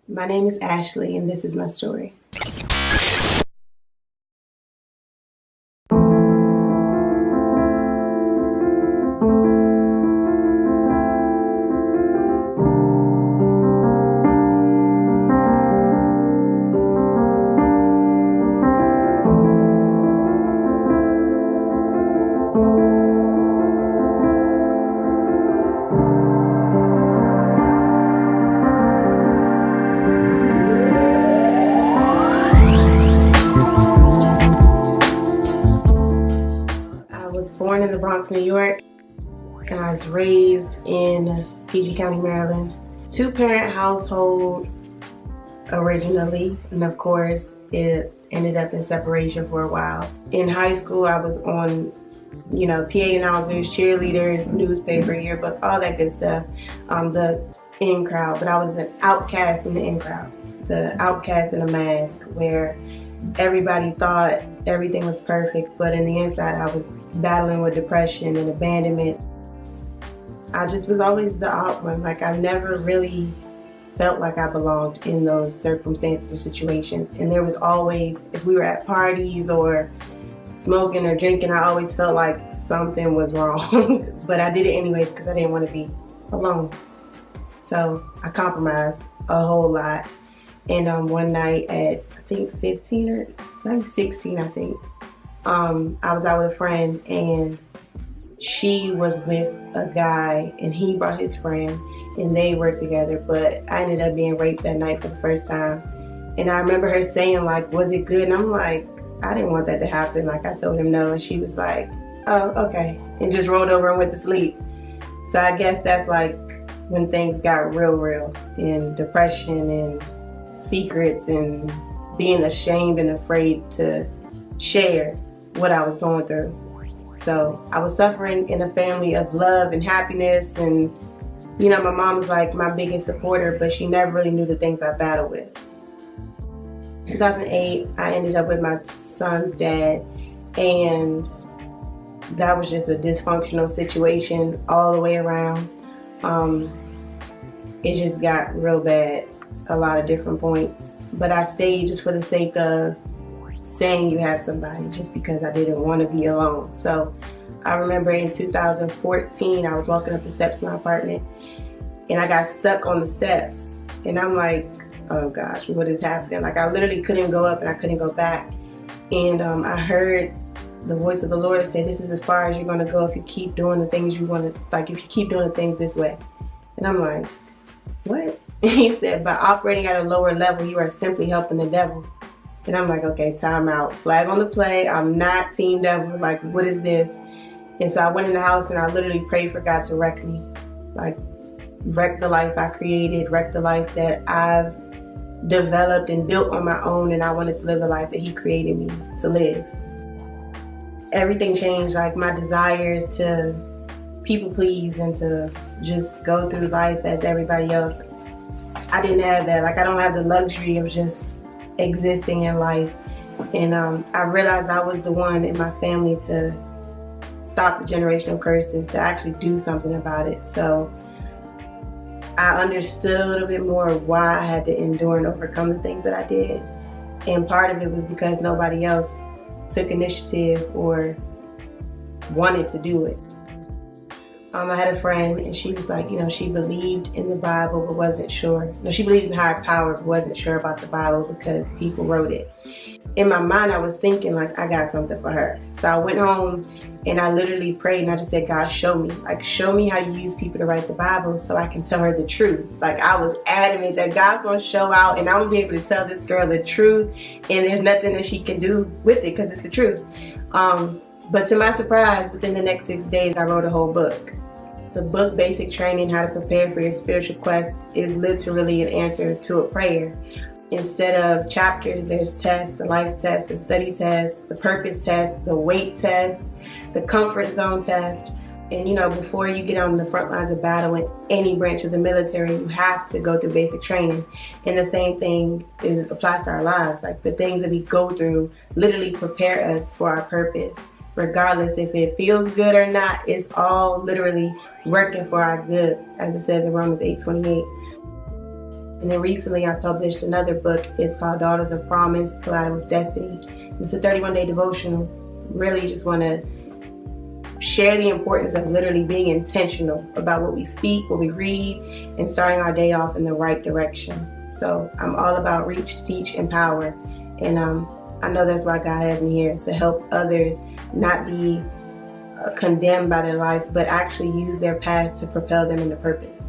My name is Ashley, and this is my story. I was born in the Bronx, New York, and I was raised in PG County, Maryland. Two-parent household originally, and of course, it ended up in separation for a while. In high school, I was on, PA announcers, cheerleaders, newspaper, yearbook, all that good stuff. The in crowd, but I was an outcast in the in crowd, the outcast in a mask, where everybody thought everything was perfect, but in the inside, I was battling with depression and abandonment. I just was always the odd one. Like, I never really felt like I belonged in those circumstances or situations. And there was always, if we were at parties or smoking or drinking, I always felt like something was wrong. But I did it anyways because I didn't want to be alone. So I compromised a whole lot. And one night at, I think 15 or maybe 16, I think, I was out with a friend, and she was with a guy, and he brought his friend, and they were together, but I ended up being raped that night for the first time. And I remember her saying, like, was it good? And I'm like, I didn't want that to happen. Like, I told him no, and she was like, oh, okay, and just rolled over and went to sleep. So I guess that's like when things got real, and depression and secrets and being ashamed and afraid to share what I was going through. So I was suffering in a family of love and happiness, and my mom was like my biggest supporter, but she never really knew the things I battled with. 2008, I ended up with my son's dad, and that was just a dysfunctional situation all the way around. It just got real bad, a lot of different points. But I stayed just for the sake of saying you have somebody, just because I didn't want to be alone. So I remember in 2014, I was walking up the steps to my apartment, and I got stuck on the steps. And I'm like, oh gosh, what is happening? Like, I literally couldn't go up and I couldn't go back. And I heard the voice of the Lord say, this is as far as you're going to go if you keep doing the things you want to, like if you keep doing the things this way. And I'm like, what? And he said, by operating at a lower level, you are simply helping the devil. And I'm like, okay, time out. Flag on the play. I'm not team devil. Like, what is this? And so I went in the house and I literally prayed for God to wreck me. Like, wreck the life I created, wreck the life that I've developed and built on my own, and I wanted to live the life that He created me to live. Everything changed, like my desires to people please and to just go through life as everybody else. I didn't have that. Like, I don't have the luxury of just existing in life. And I realized I was the one in my family to stop the generational curses, to actually do something about it. So I understood a little bit more why I had to endure and overcome the things that I did. And part of it was because nobody else took initiative or wanted to do it. I had a friend, and she was like, she believed in the Bible but wasn't sure. No, she believed in higher power but wasn't sure about the Bible because people wrote it. In my mind, I was thinking, like, I got something for her. So I went home and I literally prayed, and I just said, God, show me. Like, show me how you use people to write the Bible so I can tell her the truth. Like, I was adamant that God's going to show out, and I'm going to be able to tell this girl the truth, and there's nothing that she can do with it because it's the truth. But to my surprise, within the next 6 days, I wrote a whole book. The book, Basic Training, How to Prepare for Your Spiritual Quest, is literally an answer to a prayer. Instead of chapters, there's tests, the life test, the study test, the purpose test, the weight test, the comfort zone test. And before you get on the front lines of battle in any branch of the military, you have to go through basic training. And the same thing applies to our lives. Like, the things that we go through literally prepare us for our purpose. Regardless if it feels good or not, it's all literally working for our good, as it says in Romans 8:28. And then recently I published another book. It's called Daughters of Promise, Colliding with Destiny. It's a 31-day devotional. Really just want to share the importance of literally being intentional about what we speak, what we read, and starting our day off in the right direction. So I'm all about reach, teach, empower. And I know that's why God has me here, to help others not be condemned by their life, but actually use their past to propel them into purpose.